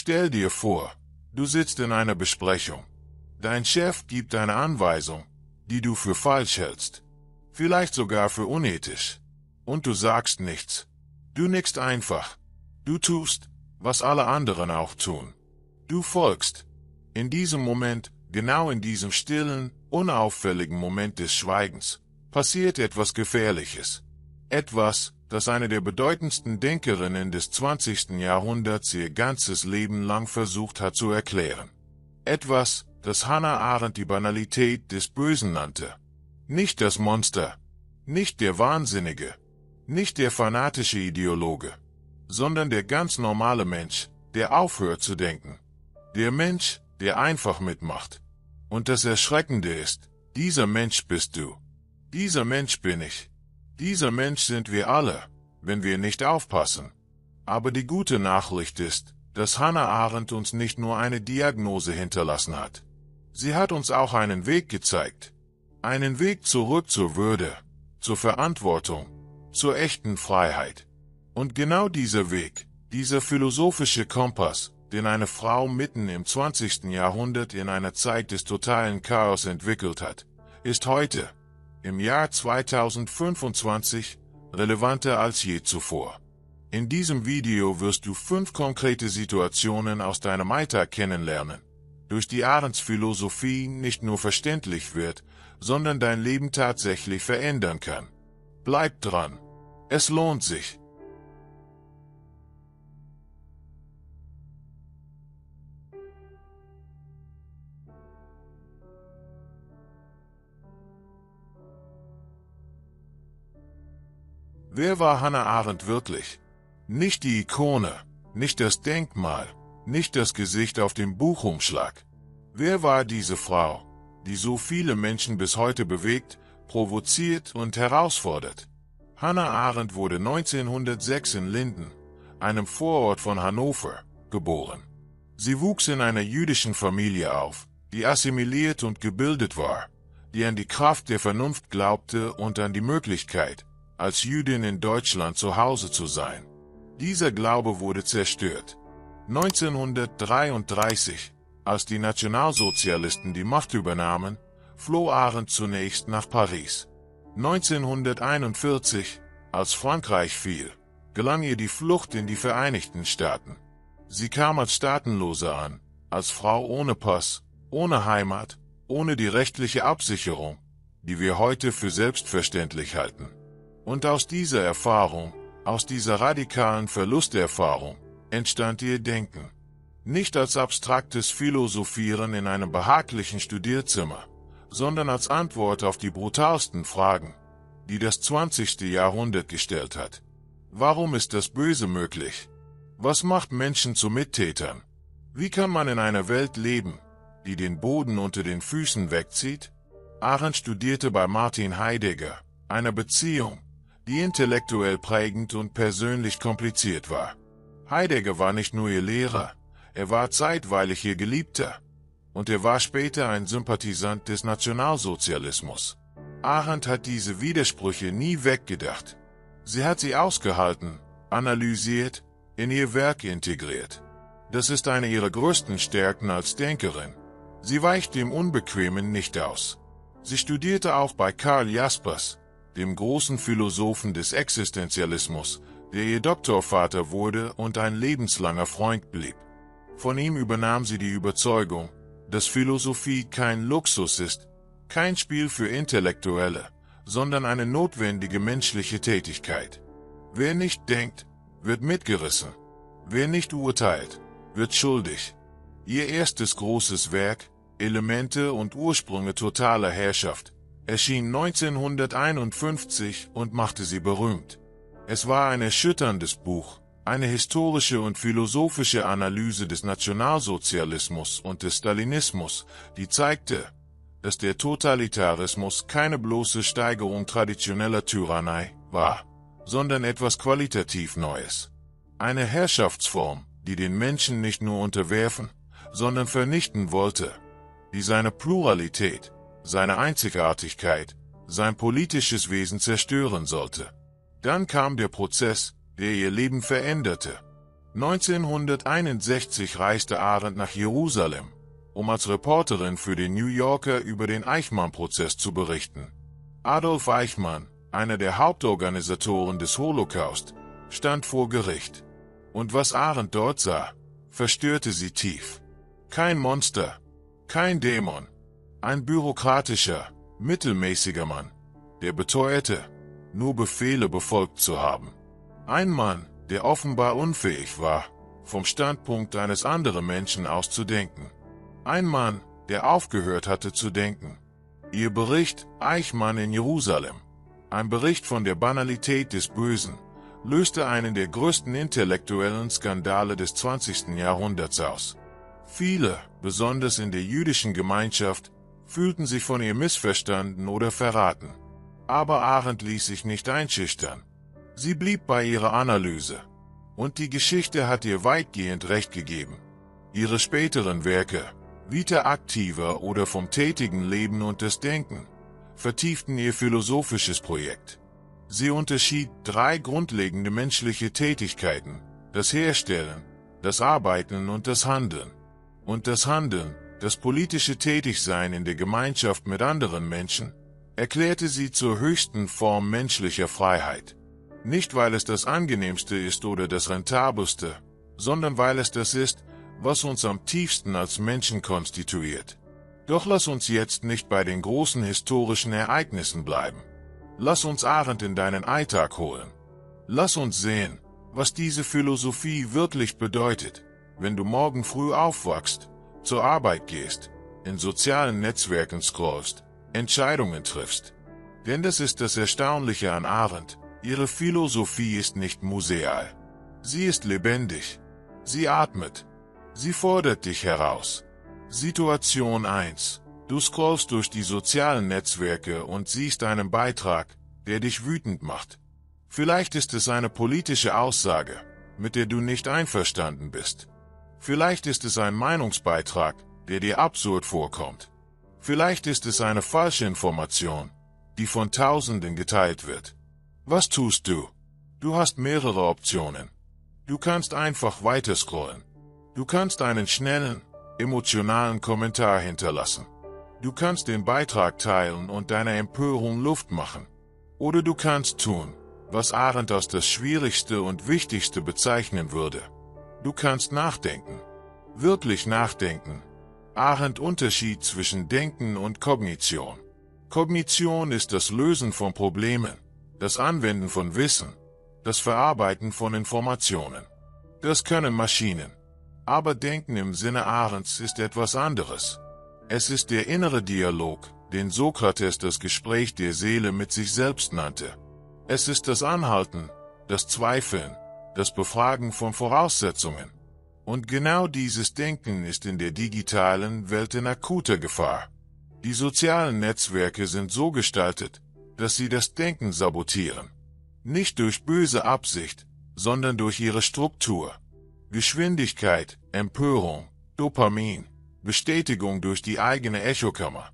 Stell dir vor, du sitzt in einer Besprechung. Dein Chef gibt eine Anweisung, die du für falsch hältst, vielleicht sogar für unethisch. Und du sagst nichts. Du nickst einfach. Du tust, was alle anderen auch tun. Du folgst. In diesem Moment, genau in diesem stillen, unauffälligen Moment des Schweigens, passiert etwas Gefährliches. Etwas, das eine der bedeutendsten Denkerinnen des 20. Jahrhunderts ihr ganzes Leben lang versucht hat zu erklären. Etwas, das Hannah Arendt die Banalität des Bösen nannte. Nicht das Monster, nicht der Wahnsinnige, nicht der fanatische Ideologe, sondern der ganz normale Mensch, der aufhört zu denken. Der Mensch, der einfach mitmacht. Und das Erschreckende ist, dieser Mensch bist du. Dieser Mensch bin ich. Dieser Mensch sind wir alle, wenn wir nicht aufpassen. Aber die gute Nachricht ist, dass Hannah Arendt uns nicht nur eine Diagnose hinterlassen hat. Sie hat uns auch einen Weg gezeigt. Einen Weg zurück zur Würde, zur Verantwortung, zur echten Freiheit. Und genau dieser Weg, dieser philosophische Kompass, den eine Frau mitten im 20. Jahrhundert in einer Zeit des totalen Chaos entwickelt hat, ist heute, im Jahr 2025, relevanter als je zuvor. In diesem Video wirst du 5 konkrete Situationen aus deinem Alltag kennenlernen, durch die Arendts Philosophie nicht nur verständlich wird, sondern dein Leben tatsächlich verändern kann. Bleib dran. Es lohnt sich. Wer war Hannah Arendt wirklich? Nicht die Ikone, nicht das Denkmal, nicht das Gesicht auf dem Buchumschlag. Wer war diese Frau, die so viele Menschen bis heute bewegt, provoziert und herausfordert? Hannah Arendt wurde 1906 in Linden, einem Vorort von Hannover, geboren. Sie wuchs in einer jüdischen Familie auf, die assimiliert und gebildet war, die an die Kraft der Vernunft glaubte und an die Möglichkeit, als Jüdin in Deutschland zu Hause zu sein. Dieser Glaube wurde zerstört. 1933, als die Nationalsozialisten die Macht übernahmen, floh Arendt zunächst nach Paris. 1941, als Frankreich fiel, gelang ihr die Flucht in die Vereinigten Staaten. Sie kam als Staatenlose an, als Frau ohne Pass, ohne Heimat, ohne die rechtliche Absicherung, die wir heute für selbstverständlich halten. Und aus dieser Erfahrung, aus dieser radikalen Verlusterfahrung, entstand ihr Denken. Nicht als abstraktes Philosophieren in einem behaglichen Studierzimmer, sondern als Antwort auf die brutalsten Fragen, die das 20. Jahrhundert gestellt hat. Warum ist das Böse möglich? Was macht Menschen zu Mittätern? Wie kann man in einer Welt leben, die den Boden unter den Füßen wegzieht? Arendt studierte bei Martin Heidegger, einer Beziehung, die intellektuell prägend und persönlich kompliziert war. Heidegger war nicht nur ihr Lehrer, er war zeitweilig ihr Geliebter. Und er war später ein Sympathisant des Nationalsozialismus. Arendt hat diese Widersprüche nie weggedacht. Sie hat sie ausgehalten, analysiert, in ihr Werk integriert. Das ist eine ihrer größten Stärken als Denkerin. Sie weicht dem Unbequemen nicht aus. Sie studierte auch bei Karl Jaspers, dem großen Philosophen des Existenzialismus, der ihr Doktorvater wurde und ein lebenslanger Freund blieb. Von ihm übernahm sie die Überzeugung, dass Philosophie kein Luxus ist, kein Spiel für Intellektuelle, sondern eine notwendige menschliche Tätigkeit. Wer nicht denkt, wird mitgerissen. Wer nicht urteilt, wird schuldig. Ihr erstes großes Werk, Elemente und Ursprünge totaler Herrschaft, erschien 1951 und machte sie berühmt. Es war ein erschütterndes Buch, eine historische und philosophische Analyse des Nationalsozialismus und des Stalinismus, die zeigte, dass der Totalitarismus keine bloße Steigerung traditioneller Tyrannei war, sondern etwas qualitativ Neues. Eine Herrschaftsform, die den Menschen nicht nur unterwerfen, sondern vernichten wollte, die seine Pluralität, seine Einzigartigkeit, sein politisches Wesen zerstören sollte. Dann kam der Prozess, der ihr Leben veränderte. 1961 reiste Arendt nach Jerusalem, um als Reporterin für den New Yorker über den Eichmann-Prozess zu berichten. Adolf Eichmann, einer der Hauptorganisatoren des Holocaust, stand vor Gericht. Und was Arendt dort sah, verstörte sie tief. Kein Monster, kein Dämon, ein bürokratischer, mittelmäßiger Mann, der beteuerte, nur Befehle befolgt zu haben. Ein Mann, der offenbar unfähig war, vom Standpunkt eines anderen Menschen aus zu denken. Ein Mann, der aufgehört hatte zu denken. Ihr Bericht Eichmann in Jerusalem, ein Bericht von der Banalität des Bösen, löste einen der größten intellektuellen Skandale des 20. Jahrhunderts aus. Viele, besonders in der jüdischen Gemeinschaft, fühlten sich von ihr missverstanden oder verraten. Aber Arendt ließ sich nicht einschüchtern. Sie blieb bei ihrer Analyse. Und die Geschichte hat ihr weitgehend recht gegeben. Ihre späteren Werke, Vita Activa oder Vom tätigen Leben und das Denken, vertieften ihr philosophisches Projekt. Sie unterschied 3 grundlegende menschliche Tätigkeiten: das Herstellen, das Arbeiten und das Handeln. Und das Handeln, das politische Tätigsein in der Gemeinschaft mit anderen Menschen, erklärte sie zur höchsten Form menschlicher Freiheit. Nicht weil es das angenehmste ist oder das rentabelste, sondern weil es das ist, was uns am tiefsten als Menschen konstituiert. Doch lass uns jetzt nicht bei den großen historischen Ereignissen bleiben. Lass uns Arendt in deinen Alltag holen. Lass uns sehen, was diese Philosophie wirklich bedeutet, wenn du morgen früh aufwachst, zur Arbeit gehst, in sozialen Netzwerken scrollst, Entscheidungen triffst. Denn das ist das Erstaunliche an Arendt: ihre Philosophie ist nicht museal. Sie ist lebendig. Sie atmet. Sie fordert dich heraus. Situation 1. Du scrollst durch die sozialen Netzwerke und siehst einen Beitrag, der dich wütend macht. Vielleicht ist es eine politische Aussage, mit der du nicht einverstanden bist. Vielleicht ist es ein Meinungsbeitrag, der dir absurd vorkommt. Vielleicht ist es eine falsche Information, die von Tausenden geteilt wird. Was tust du? Du hast mehrere Optionen. Du kannst einfach weiterscrollen. Du kannst einen schnellen, emotionalen Kommentar hinterlassen. Du kannst den Beitrag teilen und deiner Empörung Luft machen. Oder du kannst tun, was Arendt als das Schwierigste und Wichtigste bezeichnen würde. Du kannst nachdenken. Wirklich nachdenken. Arendt unterschied zwischen Denken und Kognition. Kognition ist das Lösen von Problemen, das Anwenden von Wissen, das Verarbeiten von Informationen. Das können Maschinen. Aber Denken im Sinne Arendts ist etwas anderes. Es ist der innere Dialog, den Sokrates das Gespräch der Seele mit sich selbst nannte. Es ist das Anhalten, das Zweifeln, das Befragen von Voraussetzungen. Und genau dieses Denken ist in der digitalen Welt in akuter Gefahr. Die sozialen Netzwerke sind so gestaltet, dass sie das Denken sabotieren. Nicht durch böse Absicht, sondern durch ihre Struktur. Geschwindigkeit, Empörung, Dopamin, Bestätigung durch die eigene Echokammer.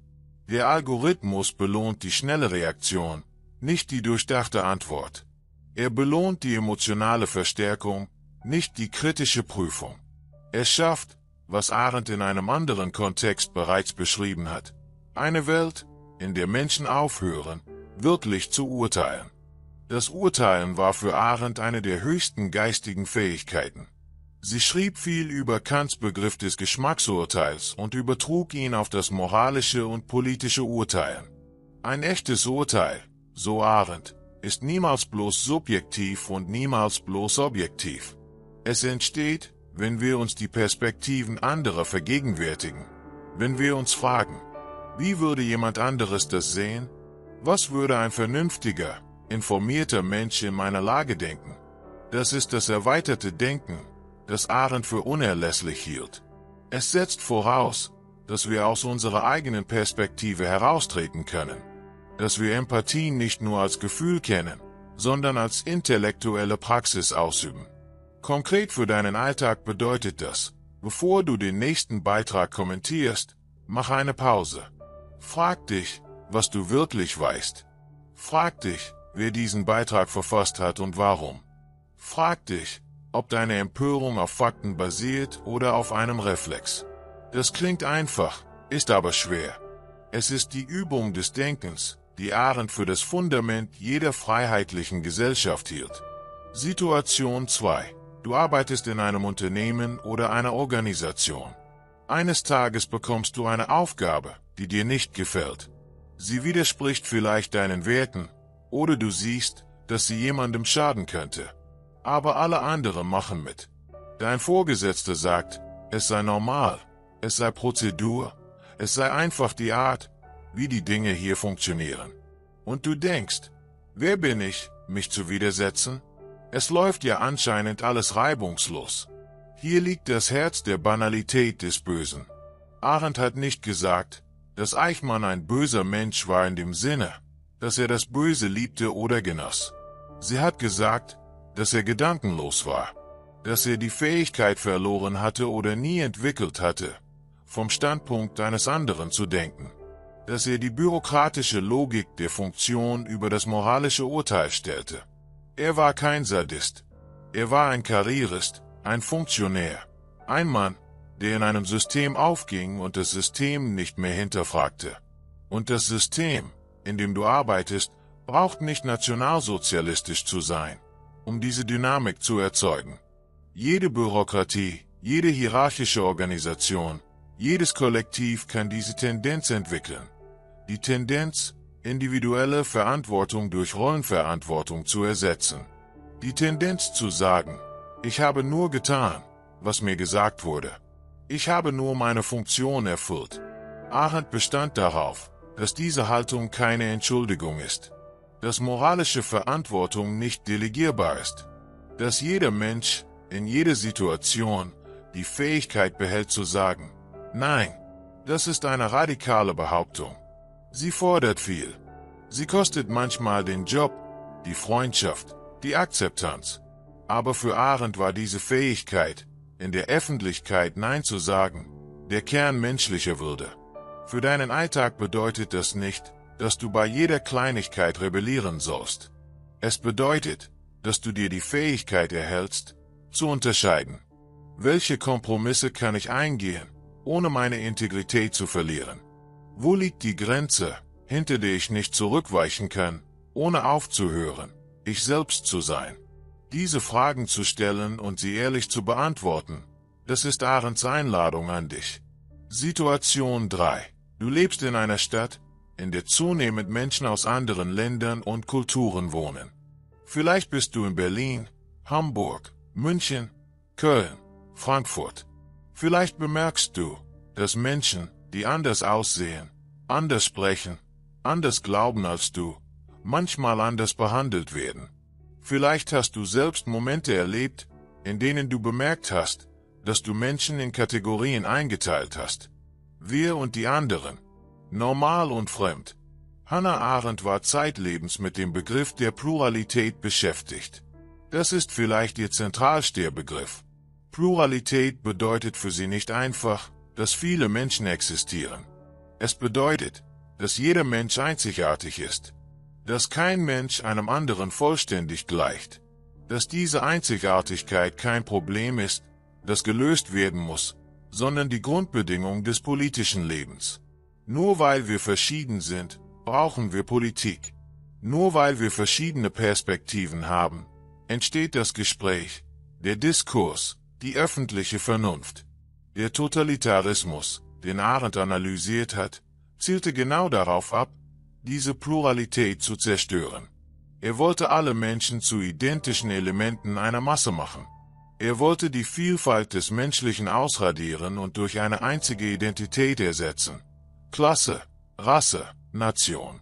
Der Algorithmus belohnt die schnelle Reaktion, nicht die durchdachte Antwort. Er belohnt die emotionale Verstärkung, nicht die kritische Prüfung. Er schafft, was Arendt in einem anderen Kontext bereits beschrieben hat, eine Welt, in der Menschen aufhören, wirklich zu urteilen. Das Urteilen war für Arendt eine der höchsten geistigen Fähigkeiten. Sie schrieb viel über Kants Begriff des Geschmacksurteils und übertrug ihn auf das moralische und politische Urteilen. Ein echtes Urteil, so Arendt, ist niemals bloß subjektiv und niemals bloß objektiv. Es entsteht, wenn wir uns die Perspektiven anderer vergegenwärtigen, wenn wir uns fragen, wie würde jemand anderes das sehen? Was würde ein vernünftiger, informierter Mensch in meiner Lage denken? Das ist das erweiterte Denken, das Arendt für unerlässlich hielt. Es setzt voraus, dass wir aus unserer eigenen Perspektive heraustreten können, dass wir Empathie nicht nur als Gefühl kennen, sondern als intellektuelle Praxis ausüben. Konkret für deinen Alltag bedeutet das, bevor du den nächsten Beitrag kommentierst, mach eine Pause. Frag dich, was du wirklich weißt. Frag dich, wer diesen Beitrag verfasst hat und warum. Frag dich, ob deine Empörung auf Fakten basiert oder auf einem Reflex. Das klingt einfach, ist aber schwer. Es ist die Übung des Denkens, die Arendt für das Fundament jeder freiheitlichen Gesellschaft hielt. Situation 2. Du arbeitest in einem Unternehmen oder einer Organisation. Eines Tages bekommst du eine Aufgabe, die dir nicht gefällt. Sie widerspricht vielleicht deinen Werten, oder du siehst, dass sie jemandem schaden könnte. Aber alle anderen machen mit. Dein Vorgesetzter sagt, es sei normal, es sei Prozedur, es sei einfach die Art, wie die Dinge hier funktionieren. Und du denkst, wer bin ich, mich zu widersetzen? Es läuft ja anscheinend alles reibungslos. Hier liegt das Herz der Banalität des Bösen. Arendt hat nicht gesagt, dass Eichmann ein böser Mensch war in dem Sinne, dass er das Böse liebte oder genoss. Sie hat gesagt, dass er gedankenlos war, dass er die Fähigkeit verloren hatte oder nie entwickelt hatte, vom Standpunkt eines anderen zu denken, dass er die bürokratische Logik der Funktion über das moralische Urteil stellte. Er war kein Sadist, er war ein Karrierist, ein Funktionär, ein Mann, der in einem System aufging und das System nicht mehr hinterfragte. Und das System, in dem du arbeitest, braucht nicht nationalsozialistisch zu sein, um diese Dynamik zu erzeugen. Jede Bürokratie, jede hierarchische Organisation, jedes Kollektiv kann diese Tendenz entwickeln. Die Tendenz, individuelle Verantwortung durch Rollenverantwortung zu ersetzen. Die Tendenz zu sagen, ich habe nur getan, was mir gesagt wurde. Ich habe nur meine Funktion erfüllt. Arendt bestand darauf, dass diese Haltung keine Entschuldigung ist, dass moralische Verantwortung nicht delegierbar ist, dass jeder Mensch in jeder Situation die Fähigkeit behält zu sagen, nein, das ist eine radikale Behauptung. Sie fordert viel. Sie kostet manchmal den Job, die Freundschaft, die Akzeptanz. Aber für Arendt war diese Fähigkeit, in der Öffentlichkeit Nein zu sagen, der Kern menschlicher Würde. Für deinen Alltag bedeutet das nicht, dass du bei jeder Kleinigkeit rebellieren sollst. Es bedeutet, dass du dir die Fähigkeit erhältst, zu unterscheiden. Welche Kompromisse kann ich eingehen, ohne meine Integrität zu verlieren? Wo liegt die Grenze, hinter der ich nicht zurückweichen kann, ohne aufzuhören, ich selbst zu sein? Diese Fragen zu stellen und sie ehrlich zu beantworten, das ist Arendts Einladung an dich. Situation 3. Du lebst in einer Stadt, in der zunehmend Menschen aus anderen Ländern und Kulturen wohnen. Vielleicht bist du in Berlin, Hamburg, München, Köln, Frankfurt. Vielleicht bemerkst du, dass Menschen, die anders aussehen, anders sprechen, anders glauben als du, manchmal anders behandelt werden. Vielleicht hast du selbst Momente erlebt, in denen du bemerkt hast, dass du Menschen in Kategorien eingeteilt hast. Wir und die anderen. Normal und fremd. Hannah Arendt war zeitlebens mit dem Begriff der Pluralität beschäftigt. Das ist vielleicht ihr Zentralstehbegriff. Pluralität bedeutet für sie nicht einfach, dass viele Menschen existieren. Es bedeutet, dass jeder Mensch einzigartig ist. Dass kein Mensch einem anderen vollständig gleicht. Dass diese Einzigartigkeit kein Problem ist, das gelöst werden muss, sondern die Grundbedingung des politischen Lebens. Nur weil wir verschieden sind, brauchen wir Politik. Nur weil wir verschiedene Perspektiven haben, entsteht das Gespräch, der Diskurs, die öffentliche Vernunft. Der Totalitarismus, den Arendt analysiert hat, zielte genau darauf ab, diese Pluralität zu zerstören. Er wollte alle Menschen zu identischen Elementen einer Masse machen. Er wollte die Vielfalt des Menschlichen ausradieren und durch eine einzige Identität ersetzen. Klasse, Rasse, Nation.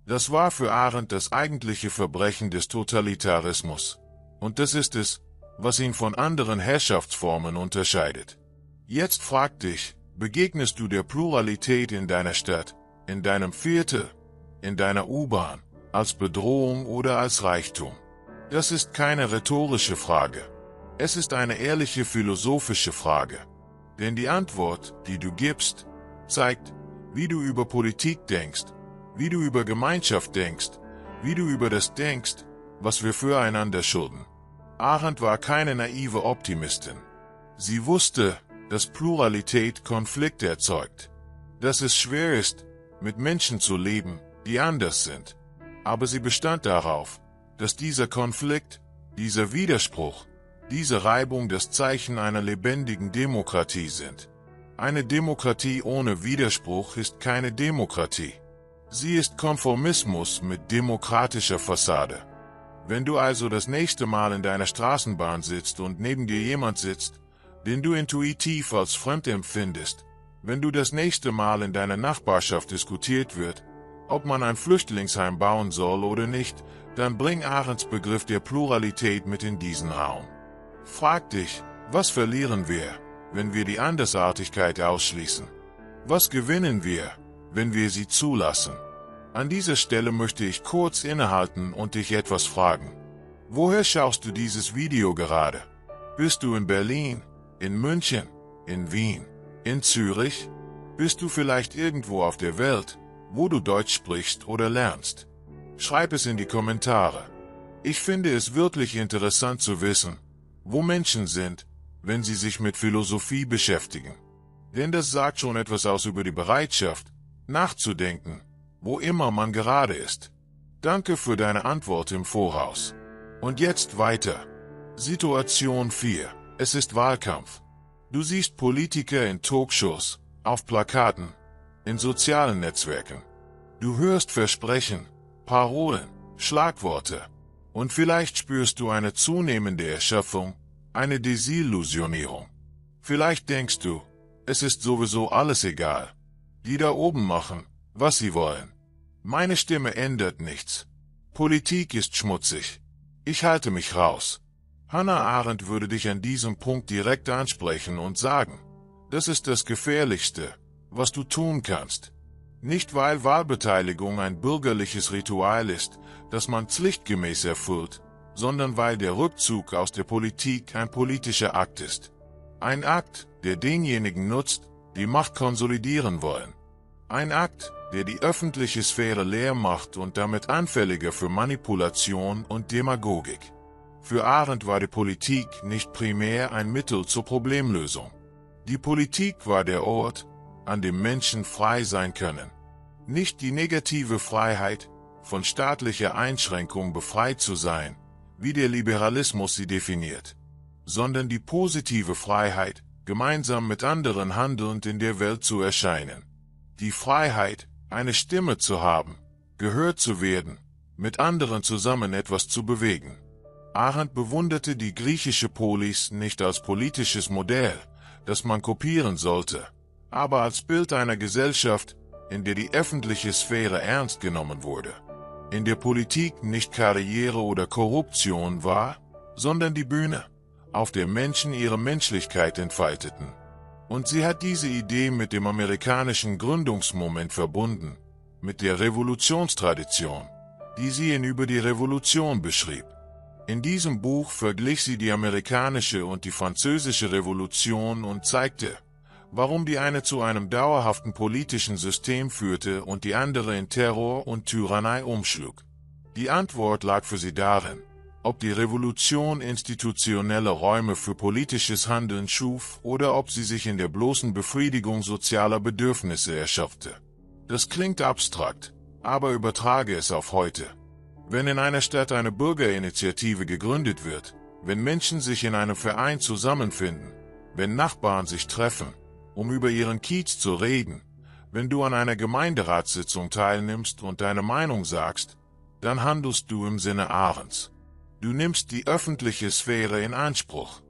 Das war für Arendt das eigentliche Verbrechen des Totalitarismus. Und das ist es, was ihn von anderen Herrschaftsformen unterscheidet. Jetzt frag dich, begegnest du der Pluralität in deiner Stadt, in deinem Viertel, in deiner U-Bahn, als Bedrohung oder als Reichtum? Das ist keine rhetorische Frage. Es ist eine ehrliche philosophische Frage. Denn die Antwort, die du gibst, zeigt, wie du über Politik denkst, wie du über Gemeinschaft denkst, wie du über das denkst, was wir füreinander schulden. Arendt war keine naive Optimistin. Sie wusste, dass Pluralität Konflikte erzeugt, dass es schwer ist, mit Menschen zu leben, die anders sind. Aber sie bestand darauf, dass dieser Konflikt, dieser Widerspruch, diese Reibung das Zeichen einer lebendigen Demokratie sind. Eine Demokratie ohne Widerspruch ist keine Demokratie. Sie ist Konformismus mit demokratischer Fassade. Wenn du also das nächste Mal in deiner Straßenbahn sitzt und neben dir jemand sitzt, den du intuitiv als fremd empfindest, wenn du das nächste Mal in deiner Nachbarschaft diskutiert wird, ob man ein Flüchtlingsheim bauen soll oder nicht, dann bring Arendts Begriff der Pluralität mit in diesen Raum. Frag dich, was verlieren wir, wenn wir die Andersartigkeit ausschließen? Was gewinnen wir, wenn wir sie zulassen? An dieser Stelle möchte ich kurz innehalten und dich etwas fragen. Woher schaust du dieses Video gerade? Bist du in Berlin, in München, in Wien, in Zürich? Bist du vielleicht irgendwo auf der Welt, wo du Deutsch sprichst oder lernst? Schreib es in die Kommentare. Ich finde es wirklich interessant zu wissen, wo Menschen sind, wenn sie sich mit Philosophie beschäftigen. Denn das sagt schon etwas aus über die Bereitschaft, nachzudenken, wo immer man gerade ist. Danke für deine Antwort im Voraus. Und jetzt weiter. Situation 4. Es ist Wahlkampf. Du siehst Politiker in Talkshows, auf Plakaten, in sozialen Netzwerken. Du hörst Versprechen, Parolen, Schlagworte. Und vielleicht spürst du eine zunehmende Erschöpfung, eine Desillusionierung. Vielleicht denkst du, es ist sowieso alles egal. Die da oben machen, was sie wollen. Meine Stimme ändert nichts. Politik ist schmutzig. Ich halte mich raus. Hannah Arendt würde dich an diesem Punkt direkt ansprechen und sagen, das ist das Gefährlichste, was du tun kannst. Nicht weil Wahlbeteiligung ein bürgerliches Ritual ist, das man pflichtgemäß erfüllt, sondern weil der Rückzug aus der Politik ein politischer Akt ist. Ein Akt, der denjenigen nutzt, die Macht konsolidieren wollen. Ein Akt, der die öffentliche Sphäre leer macht und damit anfälliger für Manipulation und Demagogik. Für Arendt war die Politik nicht primär ein Mittel zur Problemlösung. Die Politik war der Ort, an dem Menschen frei sein können. Nicht die negative Freiheit, von staatlicher Einschränkung befreit zu sein, wie der Liberalismus sie definiert, sondern die positive Freiheit, gemeinsam mit anderen handelnd in der Welt zu erscheinen. Die Freiheit, eine Stimme zu haben, gehört zu werden, mit anderen zusammen etwas zu bewegen. Arendt bewunderte die griechische Polis nicht als politisches Modell, das man kopieren sollte, aber als Bild einer Gesellschaft, in der die öffentliche Sphäre ernst genommen wurde. In der Politik nicht Karriere oder Korruption war, sondern die Bühne, auf der Menschen ihre Menschlichkeit entfalteten. Und sie hat diese Idee mit dem amerikanischen Gründungsmoment verbunden, mit der Revolutionstradition, die sie in Über die Revolution beschrieb. In diesem Buch verglich sie die amerikanische und die französische Revolution und zeigte, warum die eine zu einem dauerhaften politischen System führte und die andere in Terror und Tyrannei umschlug. Die Antwort lag für sie darin, ob die Revolution institutionelle Räume für politisches Handeln schuf oder ob sie sich in der bloßen Befriedigung sozialer Bedürfnisse erschöpfte. Das klingt abstrakt, aber übertrage es auf heute. Wenn in einer Stadt eine Bürgerinitiative gegründet wird, wenn Menschen sich in einem Verein zusammenfinden, wenn Nachbarn sich treffen, um über ihren Kiez zu reden, wenn du an einer Gemeinderatssitzung teilnimmst und deine Meinung sagst, dann handelst du im Sinne Arendts. Du nimmst die öffentliche Sphäre in Anspruch.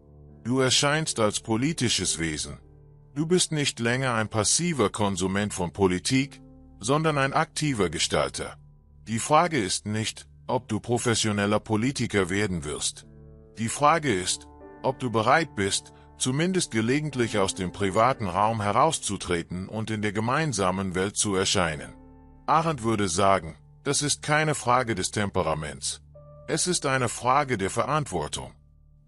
Du erscheinst als politisches Wesen. Du bist nicht länger ein passiver Konsument von Politik, sondern ein aktiver Gestalter. Die Frage ist nicht, ob du professioneller Politiker werden wirst. Die Frage ist, ob du bereit bist, zumindest gelegentlich aus dem privaten Raum herauszutreten und in der gemeinsamen Welt zu erscheinen. Arendt würde sagen, das ist keine Frage des Temperaments. Es ist eine Frage der Verantwortung.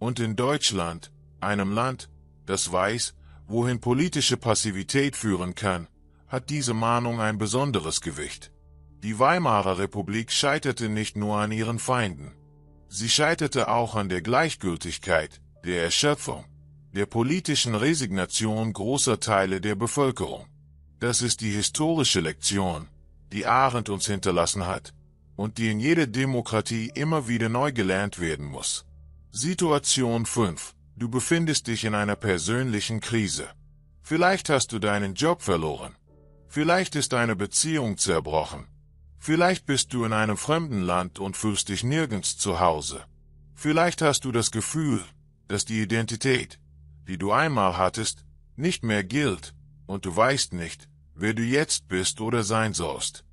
Und in Deutschland, einem Land, das weiß, wohin politische Passivität führen kann, hat diese Mahnung ein besonderes Gewicht. Die Weimarer Republik scheiterte nicht nur an ihren Feinden. Sie scheiterte auch an der Gleichgültigkeit, der Erschöpfung, der politischen Resignation großer Teile der Bevölkerung. Das ist die historische Lektion, die Arendt uns hinterlassen hat und die in jeder Demokratie immer wieder neu gelernt werden muss. Situation 5. Du befindest dich in einer persönlichen Krise. Vielleicht hast du deinen Job verloren. Vielleicht ist deine Beziehung zerbrochen. Vielleicht bist du in einem fremden Land und fühlst dich nirgends zu Hause. Vielleicht hast du das Gefühl, dass die Identität, die du einmal hattest, nicht mehr gilt, und du weißt nicht, wer du jetzt bist oder sein sollst.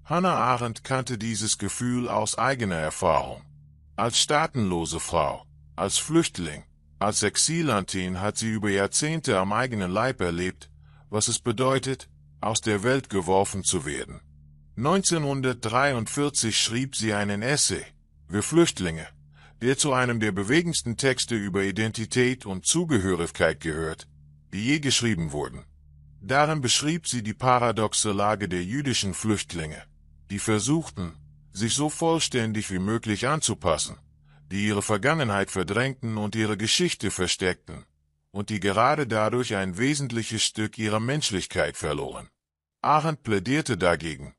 Hannah Arendt kannte dieses Gefühl aus eigener Erfahrung. Als staatenlose Frau, als Flüchtling, als Exilantin hat sie über Jahrzehnte am eigenen Leib erlebt, was es bedeutet, aus der Welt geworfen zu werden. 1943 schrieb sie einen Essay, Wir Flüchtlinge, der zu einem der bewegendsten Texte über Identität und Zugehörigkeit gehört, die je geschrieben wurden. Darin beschrieb sie die paradoxe Lage der jüdischen Flüchtlinge, die versuchten, sich so vollständig wie möglich anzupassen, die ihre Vergangenheit verdrängten und ihre Geschichte versteckten, und die gerade dadurch ein wesentliches Stück ihrer Menschlichkeit verloren. Arendt plädierte dagegen,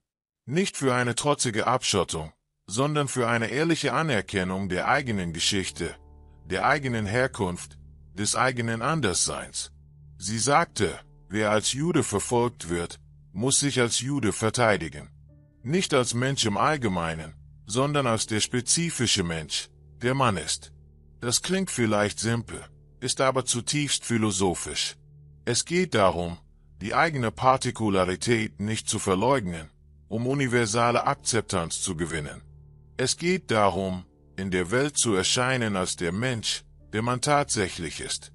nicht für eine trotzige Abschottung, sondern für eine ehrliche Anerkennung der eigenen Geschichte, der eigenen Herkunft, des eigenen Andersseins. Sie sagte, wer als Jude verfolgt wird, muss sich als Jude verteidigen. Nicht als Mensch im Allgemeinen, sondern als der spezifische Mensch, der Mann ist. Das klingt vielleicht simpel, ist aber zutiefst philosophisch. Es geht darum, die eigene Partikularität nicht zu verleugnen, um universale Akzeptanz zu gewinnen. Es geht darum, in der Welt zu erscheinen als der Mensch, der man tatsächlich ist.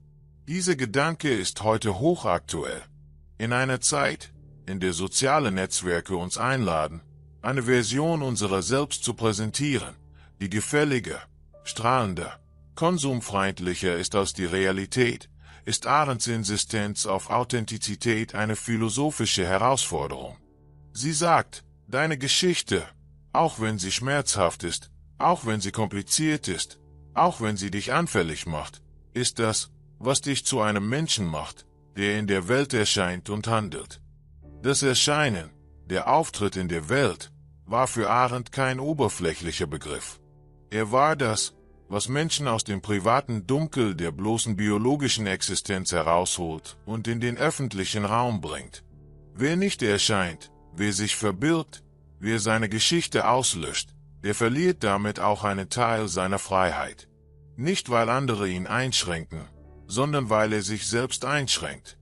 Dieser Gedanke ist heute hochaktuell. In einer Zeit, in der soziale Netzwerke uns einladen, eine Version unserer selbst zu präsentieren, die gefälliger, strahlender, konsumfreundlicher ist als die Realität, ist Arendts Insistenz auf Authentizität eine philosophische Herausforderung. Sie sagt, deine Geschichte, auch wenn sie schmerzhaft ist, auch wenn sie kompliziert ist, auch wenn sie dich anfällig macht, ist das, was dich zu einem Menschen macht, der in der Welt erscheint und handelt. Das Erscheinen, der Auftritt in der Welt, war für Arendt kein oberflächlicher Begriff. Er war das, was Menschen aus dem privaten Dunkel der bloßen biologischen Existenz herausholt und in den öffentlichen Raum bringt. Wer nicht erscheint, wer sich verbirgt, wer seine Geschichte auslöscht, der verliert damit auch einen Teil seiner Freiheit. Nicht weil andere ihn einschränken, sondern weil er sich selbst einschränkt.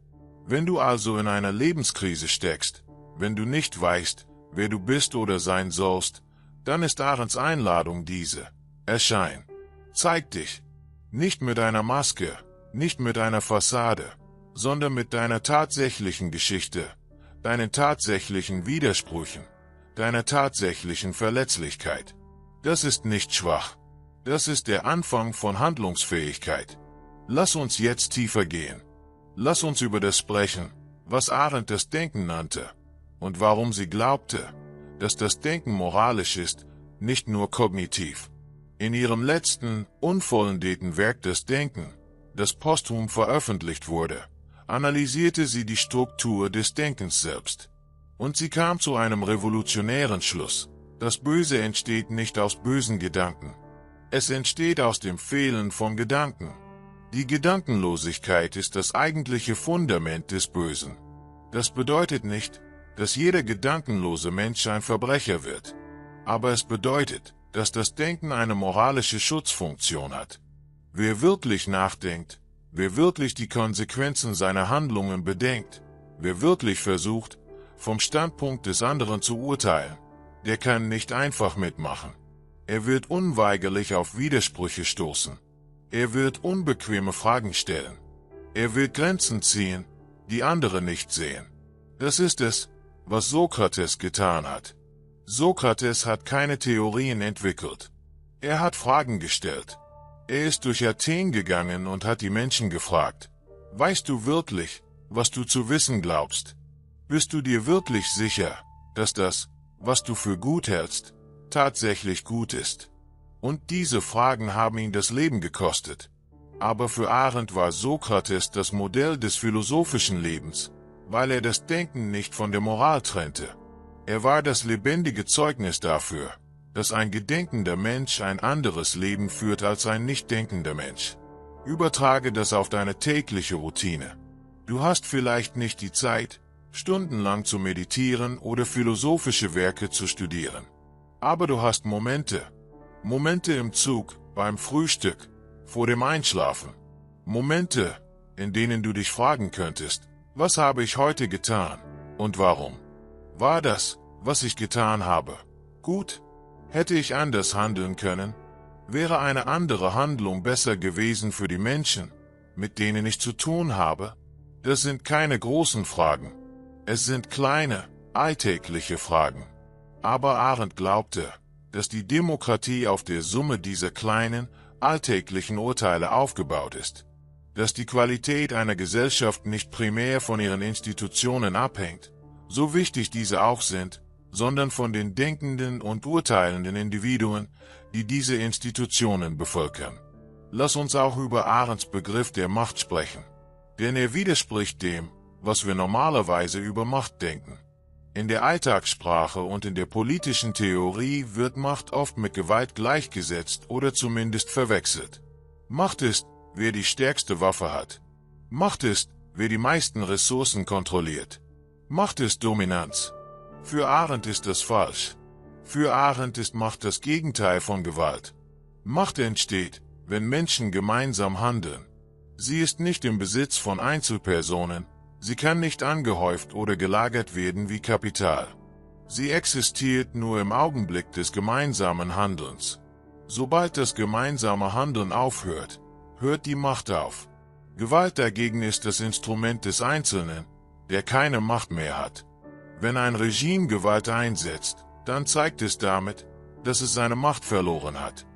Wenn du also in einer Lebenskrise steckst, wenn du nicht weißt, wer du bist oder sein sollst, dann ist Arendts Einladung diese: Erschein. Zeig dich. Nicht mit einer Maske, nicht mit einer Fassade, sondern mit deiner tatsächlichen Geschichte, deinen tatsächlichen Widersprüchen, deiner tatsächlichen Verletzlichkeit. Das ist nicht schwach. Das ist der Anfang von Handlungsfähigkeit. Lass uns jetzt tiefer gehen. Lass uns über das sprechen, was Arendt das Denken nannte, und warum sie glaubte, dass das Denken moralisch ist, nicht nur kognitiv. In ihrem letzten, unvollendeten Werk Das Denken, das posthum veröffentlicht wurde, analysierte sie die Struktur des Denkens selbst. Und sie kam zu einem revolutionären Schluss: Das Böse entsteht nicht aus bösen Gedanken. Es entsteht aus dem Fehlen von Gedanken. Die Gedankenlosigkeit ist das eigentliche Fundament des Bösen. Das bedeutet nicht, dass jeder gedankenlose Mensch ein Verbrecher wird. Aber es bedeutet, dass das Denken eine moralische Schutzfunktion hat. Wer wirklich nachdenkt, wer wirklich die Konsequenzen seiner Handlungen bedenkt, wer wirklich versucht, vom Standpunkt des anderen zu urteilen, der kann nicht einfach mitmachen. Er wird unweigerlich auf Widersprüche stoßen. Er wird unbequeme Fragen stellen. Er wird Grenzen ziehen, die andere nicht sehen. Das ist es, was Sokrates getan hat. Sokrates hat keine Theorien entwickelt. Er hat Fragen gestellt. Er ist durch Athen gegangen und hat die Menschen gefragt: Weißt du wirklich, was du zu wissen glaubst? Bist du dir wirklich sicher, dass das, was du für gut hältst, tatsächlich gut ist? Und diese Fragen haben ihn das Leben gekostet. Aber für Arendt war Sokrates das Modell des philosophischen Lebens, weil er das Denken nicht von der Moral trennte. Er war das lebendige Zeugnis dafür, dass ein gedenkender Mensch ein anderes Leben führt als ein nicht denkender Mensch. Übertrage das auf deine tägliche Routine. Du hast vielleicht nicht die Zeit, stundenlang zu meditieren oder philosophische Werke zu studieren. Aber du hast Momente im Zug, beim Frühstück, vor dem Einschlafen. Momente, in denen du dich fragen könntest, was habe ich heute getan und warum? War das, was ich getan habe, gut? Hätte ich anders handeln können? Wäre eine andere Handlung besser gewesen für die Menschen, mit denen ich zu tun habe? Das sind keine großen Fragen. Es sind kleine, alltägliche Fragen. Aber Arendt glaubte, dass die Demokratie auf der Summe dieser kleinen, alltäglichen Urteile aufgebaut ist. Dass die Qualität einer Gesellschaft nicht primär von ihren Institutionen abhängt, so wichtig diese auch sind, sondern von den denkenden und urteilenden Individuen, die diese Institutionen bevölkern. Lass uns auch über Arendts Begriff der Macht sprechen. Denn er widerspricht dem, was wir normalerweise über Macht denken. In der Alltagssprache und in der politischen Theorie wird Macht oft mit Gewalt gleichgesetzt oder zumindest verwechselt. Macht ist, wer die stärkste Waffe hat. Macht ist, wer die meisten Ressourcen kontrolliert. Macht ist Dominanz. Für Arendt ist das falsch. Für Arendt ist Macht das Gegenteil von Gewalt. Macht entsteht, wenn Menschen gemeinsam handeln. Sie ist nicht im Besitz von Einzelpersonen, sie kann nicht angehäuft oder gelagert werden wie Kapital. Sie existiert nur im Augenblick des gemeinsamen Handelns. Sobald das gemeinsame Handeln aufhört, hört die Macht auf. Gewalt dagegen ist das Instrument des Einzelnen, der keine Macht mehr hat. Wenn ein Regime Gewalt einsetzt, dann zeigt es damit, dass es seine Macht verloren hat.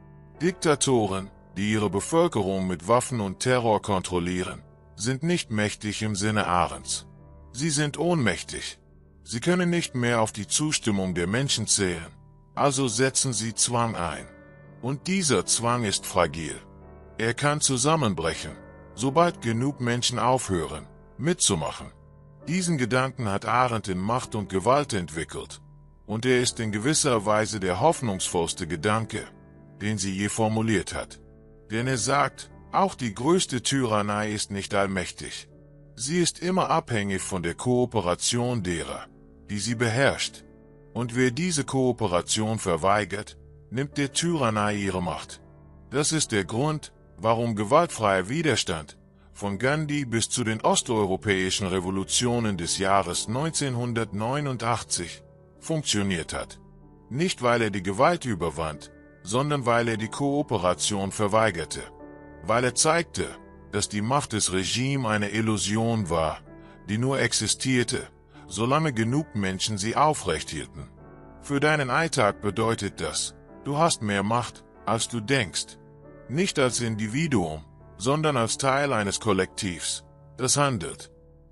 Diktatoren, die ihre Bevölkerung mit Waffen und Terror kontrollieren, sind nicht mächtig im Sinne Arendts. Sie sind ohnmächtig. Sie können nicht mehr auf die Zustimmung der Menschen zählen, also setzen sie Zwang ein. Und dieser Zwang ist fragil. Er kann zusammenbrechen, sobald genug Menschen aufhören, mitzumachen. Diesen Gedanken hat Arendt in Macht und Gewalt entwickelt, und er ist in gewisser Weise der hoffnungsvollste Gedanke, den sie je formuliert hat. Denn er sagt, auch die größte Tyrannei ist nicht allmächtig. Sie ist immer abhängig von der Kooperation derer, die sie beherrscht. Und wer diese Kooperation verweigert, nimmt der Tyrannei ihre Macht. Das ist der Grund, warum gewaltfreier Widerstand, von Gandhi bis zu den osteuropäischen Revolutionen des Jahres 1989, funktioniert hat. Nicht weil er die Gewalt überwand, sondern weil er die Kooperation verweigerte. Weil er zeigte, dass die Macht des Regimes eine Illusion war, die nur existierte, solange genug Menschen sie aufrechthielten. Für deinen Alltag bedeutet das, du hast mehr Macht, als du denkst. Nicht als Individuum, sondern als Teil eines Kollektivs, das handelt.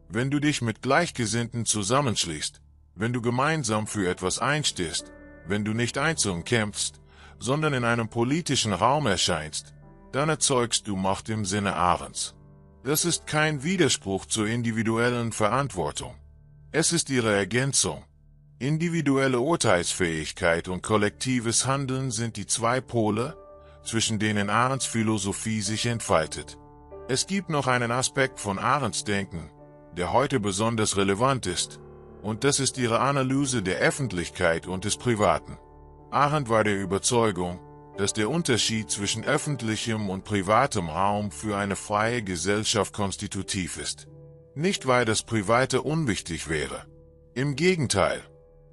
Wenn du dich mit Gleichgesinnten zusammenschließt, wenn du gemeinsam für etwas einstehst, wenn du nicht einzeln kämpfst, sondern in einem politischen Raum erscheinst, dann erzeugst du Macht im Sinne Arendts. Das ist kein Widerspruch zur individuellen Verantwortung. Es ist ihre Ergänzung. Individuelle Urteilsfähigkeit und kollektives Handeln sind die zwei Pole, zwischen denen Arendts Philosophie sich entfaltet. Es gibt noch einen Aspekt von Arendts Denken, der heute besonders relevant ist, und das ist ihre Analyse der Öffentlichkeit und des Privaten. Arendt war der Überzeugung, dass der Unterschied zwischen öffentlichem und privatem Raum für eine freie Gesellschaft konstitutiv ist. Nicht weil das Private unwichtig wäre. Im Gegenteil.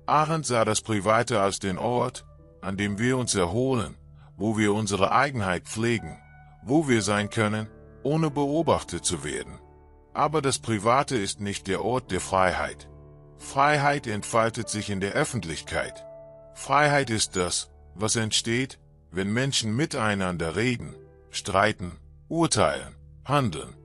Arendt sah das Private als den Ort, an dem wir uns erholen, wo wir unsere Eigenheit pflegen, wo wir sein können, ohne beobachtet zu werden. Aber das Private ist nicht der Ort der Freiheit. Freiheit entfaltet sich in der Öffentlichkeit. Freiheit ist das, was entsteht, wenn Menschen miteinander reden, streiten, urteilen, handeln.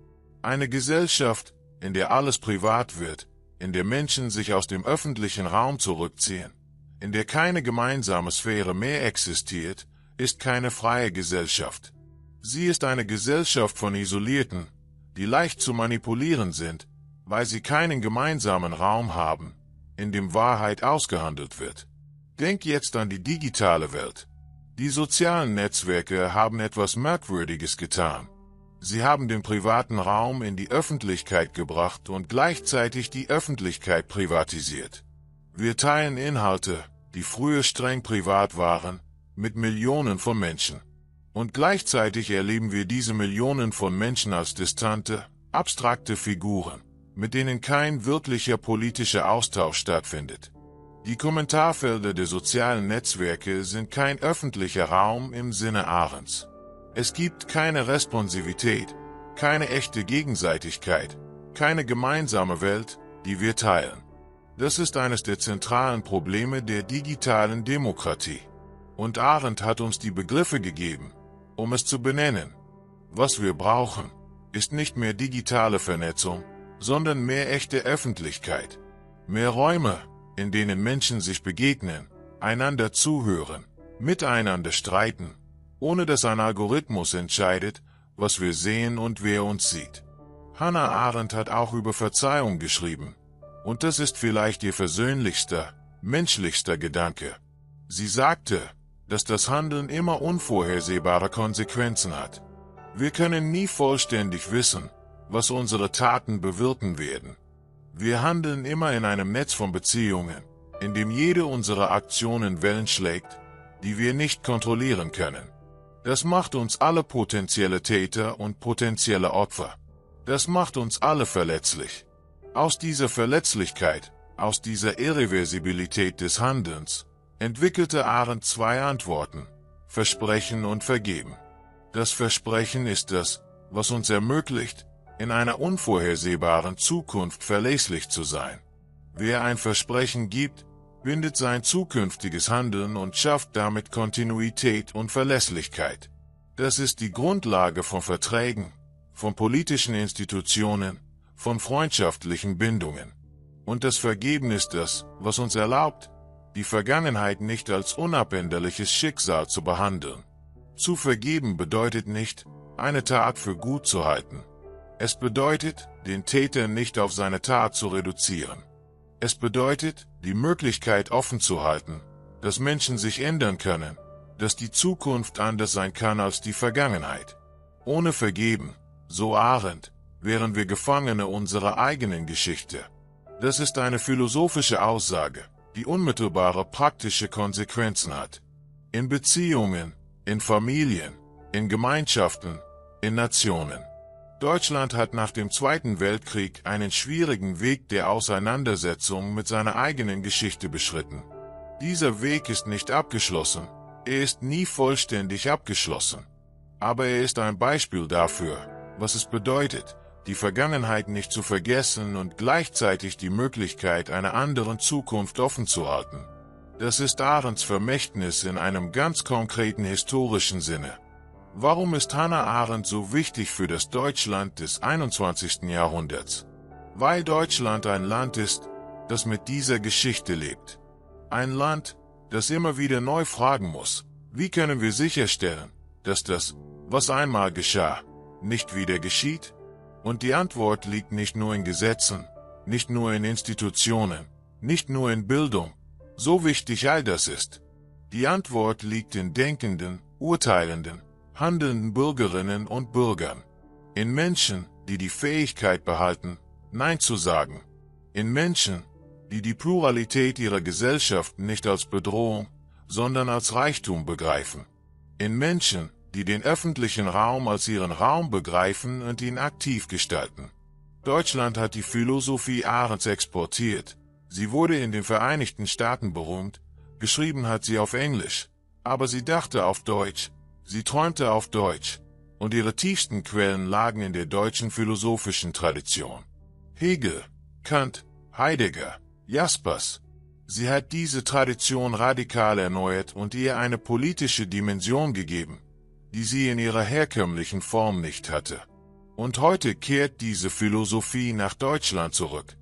Eine Gesellschaft, in der alles privat wird, in der Menschen sich aus dem öffentlichen Raum zurückziehen, in der keine gemeinsame Sphäre mehr existiert, ist keine freie Gesellschaft. Sie ist eine Gesellschaft von Isolierten, die leicht zu manipulieren sind, weil sie keinen gemeinsamen Raum haben, in dem Wahrheit ausgehandelt wird. Denk jetzt an die digitale Welt. Die sozialen Netzwerke haben etwas Merkwürdiges getan. Sie haben den privaten Raum in die Öffentlichkeit gebracht und gleichzeitig die Öffentlichkeit privatisiert. Wir teilen Inhalte, die früher streng privat waren, mit Millionen von Menschen. Und gleichzeitig erleben wir diese Millionen von Menschen als distante, abstrakte Figuren, mit denen kein wirklicher politischer Austausch stattfindet. Die Kommentarfelder der sozialen Netzwerke sind kein öffentlicher Raum im Sinne Arendts. Es gibt keine Responsivität, keine echte Gegenseitigkeit, keine gemeinsame Welt, die wir teilen. Das ist eines der zentralen Probleme der digitalen Demokratie. Und Arendt hat uns die Begriffe gegeben, um es zu benennen. Was wir brauchen, ist nicht mehr digitale Vernetzung, sondern mehr echte Öffentlichkeit. Mehr Räume, in denen Menschen sich begegnen, einander zuhören, miteinander streiten, ohne dass ein Algorithmus entscheidet, was wir sehen und wer uns sieht. Hannah Arendt hat auch über Verzeihung geschrieben. Und das ist vielleicht ihr versöhnlichster, menschlichster Gedanke. Sie sagte, dass das Handeln immer unvorhersehbare Konsequenzen hat. Wir können nie vollständig wissen, was unsere Taten bewirken werden. Wir handeln immer in einem Netz von Beziehungen, in dem jede unserer Aktionen Wellen schlägt, die wir nicht kontrollieren können. Das macht uns alle potenzielle Täter und potenzielle Opfer. Das macht uns alle verletzlich. Aus dieser Verletzlichkeit, aus dieser Irreversibilität des Handelns, entwickelte Arendt zwei Antworten: Versprechen und Vergeben. Das Versprechen ist das, was uns ermöglicht, in einer unvorhersehbaren Zukunft verlässlich zu sein. Wer ein Versprechen gibt, bindet sein zukünftiges Handeln und schafft damit Kontinuität und Verlässlichkeit. Das ist die Grundlage von Verträgen, von politischen Institutionen, von freundschaftlichen Bindungen. Und das Vergeben ist das, was uns erlaubt, die Vergangenheit nicht als unabänderliches Schicksal zu behandeln. Zu vergeben bedeutet nicht, eine Tat für gut zu halten. Es bedeutet, den Täter nicht auf seine Tat zu reduzieren. Es bedeutet, die Möglichkeit offen zu halten, dass Menschen sich ändern können, dass die Zukunft anders sein kann als die Vergangenheit. Ohne Vergeben, so Arendt, wären wir Gefangene unserer eigenen Geschichte. Das ist eine philosophische Aussage, die unmittelbare praktische Konsequenzen hat. In Beziehungen, in Familien, in Gemeinschaften, in Nationen. Deutschland hat nach dem Zweiten Weltkrieg einen schwierigen Weg der Auseinandersetzung mit seiner eigenen Geschichte beschritten. Dieser Weg ist nicht abgeschlossen, er ist nie vollständig abgeschlossen. Aber er ist ein Beispiel dafür, was es bedeutet, die Vergangenheit nicht zu vergessen und gleichzeitig die Möglichkeit einer anderen Zukunft offen zu halten. Das ist Arendts Vermächtnis in einem ganz konkreten historischen Sinne. Warum ist Hannah Arendt so wichtig für das Deutschland des 21. Jahrhunderts? Weil Deutschland ein Land ist, das mit dieser Geschichte lebt. Ein Land, das immer wieder neu fragen muss, wie können wir sicherstellen, dass das, was einmal geschah, nicht wieder geschieht? Und die Antwort liegt nicht nur in Gesetzen, nicht nur in Institutionen, nicht nur in Bildung, so wichtig all das ist. Die Antwort liegt in denkenden, urteilenden, handelnden Bürgerinnen und Bürgern. In Menschen, die die Fähigkeit behalten, Nein zu sagen. In Menschen, die die Pluralität ihrer Gesellschaft nicht als Bedrohung, sondern als Reichtum begreifen. In Menschen, die den öffentlichen Raum als ihren Raum begreifen und ihn aktiv gestalten. Deutschland hat die Philosophie Arendts exportiert. Sie wurde in den Vereinigten Staaten berühmt, geschrieben hat sie auf Englisch, aber sie dachte auf Deutsch, sie träumte auf Deutsch, und ihre tiefsten Quellen lagen in der deutschen philosophischen Tradition. Hegel, Kant, Heidegger, Jaspers. Sie hat diese Tradition radikal erneuert und ihr eine politische Dimension gegeben, die sie in ihrer herkömmlichen Form nicht hatte. Und heute kehrt diese Philosophie nach Deutschland zurück.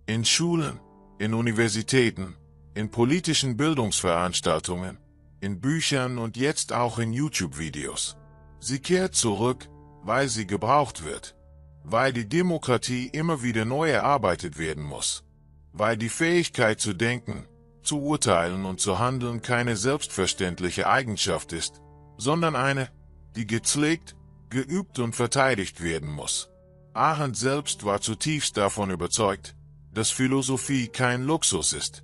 In Schulen, in Universitäten, in politischen Bildungsveranstaltungen, in Büchern und jetzt auch in YouTube-Videos. Sie kehrt zurück, weil sie gebraucht wird, weil die Demokratie immer wieder neu erarbeitet werden muss, weil die Fähigkeit zu denken, zu urteilen und zu handeln keine selbstverständliche Eigenschaft ist, sondern eine, die gepflegt, geübt und verteidigt werden muss. Arendt selbst war zutiefst davon überzeugt, dass Philosophie kein Luxus ist.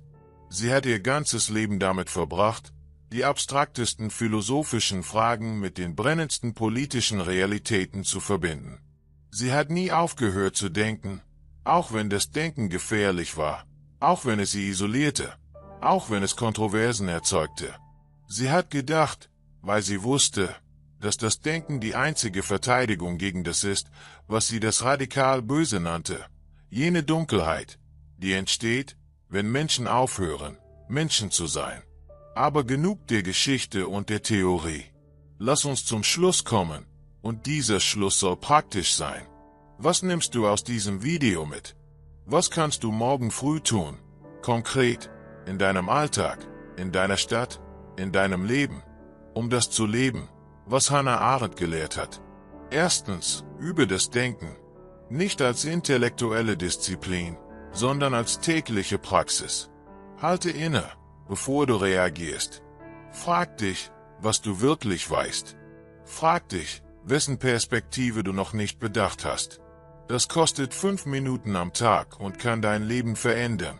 Sie hat ihr ganzes Leben damit verbracht, die abstraktesten philosophischen Fragen mit den brennendsten politischen Realitäten zu verbinden. Sie hat nie aufgehört zu denken, auch wenn das Denken gefährlich war, auch wenn es sie isolierte, auch wenn es Kontroversen erzeugte. Sie hat gedacht, weil sie wusste, dass das Denken die einzige Verteidigung gegen das ist, was sie das radikal Böse nannte, jene Dunkelheit, die entsteht, wenn Menschen aufhören, Menschen zu sein. Aber genug der Geschichte und der Theorie. Lass uns zum Schluss kommen, und dieser Schluss soll praktisch sein. Was nimmst du aus diesem Video mit? Was kannst du morgen früh tun, konkret, in deinem Alltag, in deiner Stadt, in deinem Leben, um das zu leben, was Hannah Arendt gelehrt hat? Erstens, übe das Denken, nicht als intellektuelle Disziplin, sondern als tägliche Praxis. Halte inne, bevor du reagierst. Frag dich, was du wirklich weißt. Frag dich, wessen Perspektive du noch nicht bedacht hast. Das kostet 5 Minuten am Tag und kann dein Leben verändern.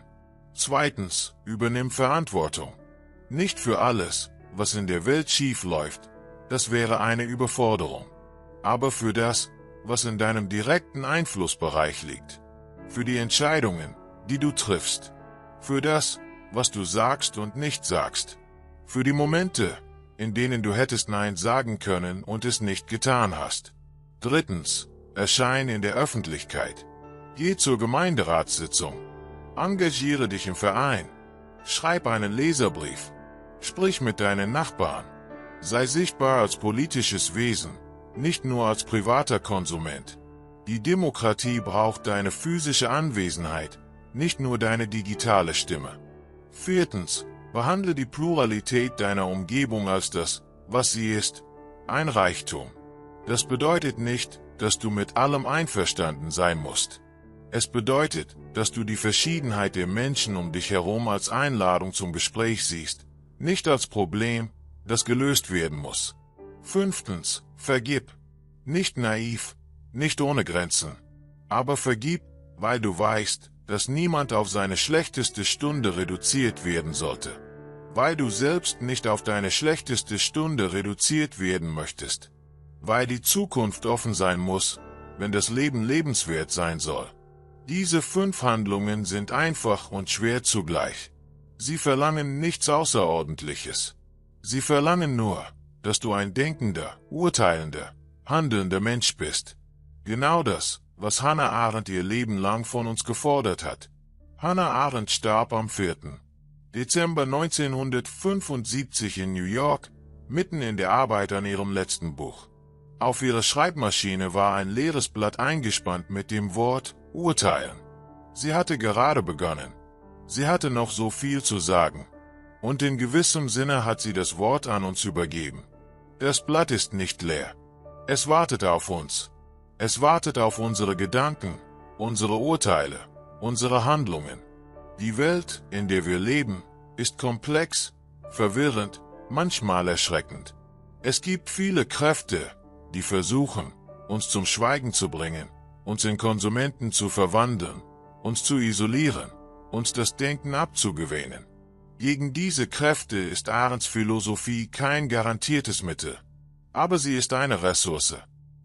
Zweitens, übernimm Verantwortung. Nicht für alles, was in der Welt schief läuft, das wäre eine Überforderung. Aber für das, was in deinem direkten Einflussbereich liegt. Für die Entscheidungen, die du triffst. Für das, was du sagst und nicht sagst. Für die Momente, in denen du hättest Nein sagen können und es nicht getan hast. Drittens, erscheine in der Öffentlichkeit. Geh zur Gemeinderatssitzung. Engagiere dich im Verein. Schreib einen Leserbrief. Sprich mit deinen Nachbarn. Sei sichtbar als politisches Wesen, nicht nur als privater Konsument. Die Demokratie braucht deine physische Anwesenheit, nicht nur deine digitale Stimme. Viertens, behandle die Pluralität deiner Umgebung als das, was sie ist, ein Reichtum. Das bedeutet nicht, dass du mit allem einverstanden sein musst. Es bedeutet, dass du die Verschiedenheit der Menschen um dich herum als Einladung zum Gespräch siehst, nicht als Problem, das gelöst werden muss. Fünftens, vergib. Nicht naiv, nicht ohne Grenzen. Aber vergib, weil du weißt, dass niemand auf seine schlechteste Stunde reduziert werden sollte. Weil du selbst nicht auf deine schlechteste Stunde reduziert werden möchtest. Weil die Zukunft offen sein muss, wenn das Leben lebenswert sein soll. Diese 5 Handlungen sind einfach und schwer zugleich. Sie verlangen nichts Außerordentliches. Sie verlangen nur, dass du ein denkender, urteilender, handelnder Mensch bist. Genau das, was Hannah Arendt ihr Leben lang von uns gefordert hat. Hannah Arendt starb am 4. Dezember 1975 in New York, mitten in der Arbeit an ihrem letzten Buch. Auf ihrer Schreibmaschine war ein leeres Blatt eingespannt mit dem Wort Urteilen. Sie hatte gerade begonnen. Sie hatte noch so viel zu sagen. Und in gewissem Sinne hat sie das Wort an uns übergeben. Das Blatt ist nicht leer. Es wartet auf uns. Es wartet auf unsere Gedanken, unsere Urteile, unsere Handlungen. Die Welt, in der wir leben, ist komplex, verwirrend, manchmal erschreckend. Es gibt viele Kräfte, die versuchen, uns zum Schweigen zu bringen, uns in Konsumenten zu verwandeln, uns zu isolieren, uns das Denken abzugewöhnen. Gegen diese Kräfte ist Arendts Philosophie kein garantiertes Mittel. Aber sie ist eine Ressource,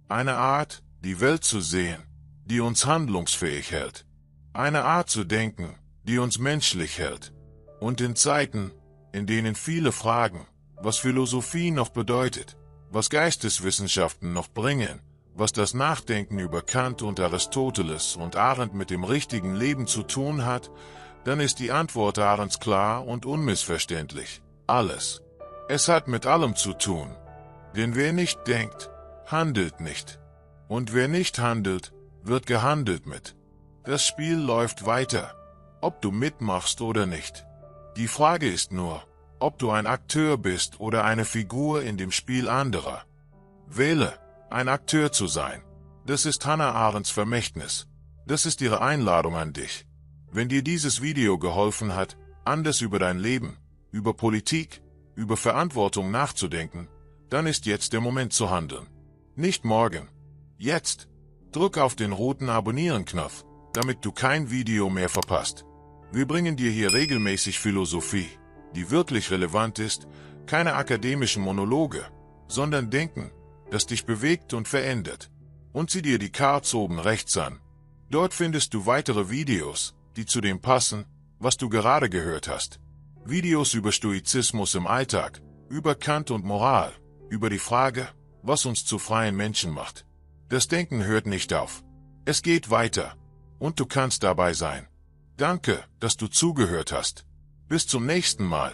eine Art, die Welt zu sehen, die uns handlungsfähig hält. Eine Art zu denken, die uns menschlich hält. Und in Zeiten, in denen viele fragen, was Philosophie noch bedeutet, was Geisteswissenschaften noch bringen, was das Nachdenken über Kant und Aristoteles und Arendt mit dem richtigen Leben zu tun hat, dann ist die Antwort Arendts klar und unmissverständlich. Alles. Es hat mit allem zu tun. Denn wer nicht denkt, handelt nicht. Und wer nicht handelt, wird gehandelt mit. Das Spiel läuft weiter, ob du mitmachst oder nicht. Die Frage ist nur, ob du ein Akteur bist oder eine Figur in dem Spiel anderer. Wähle, ein Akteur zu sein. Das ist Hannah Arendts Vermächtnis. Das ist ihre Einladung an dich. Wenn dir dieses Video geholfen hat, anders über dein Leben, über Politik, über Verantwortung nachzudenken, dann ist jetzt der Moment zu handeln. Nicht morgen. Jetzt. Drück auf den roten Abonnieren-Knopf, damit du kein Video mehr verpasst. Wir bringen dir hier regelmäßig Philosophie, die wirklich relevant ist, keine akademischen Monologe, sondern Denken, das dich bewegt und verändert. Und sieh dir die Cards oben rechts an. Dort findest du weitere Videos, die zu dem passen, was du gerade gehört hast. Videos über Stoizismus im Alltag, über Kant und Moral, über die Frage, was uns zu freien Menschen macht. Das Denken hört nicht auf. Es geht weiter. Und du kannst dabei sein. Danke, dass du zugehört hast. Bis zum nächsten Mal.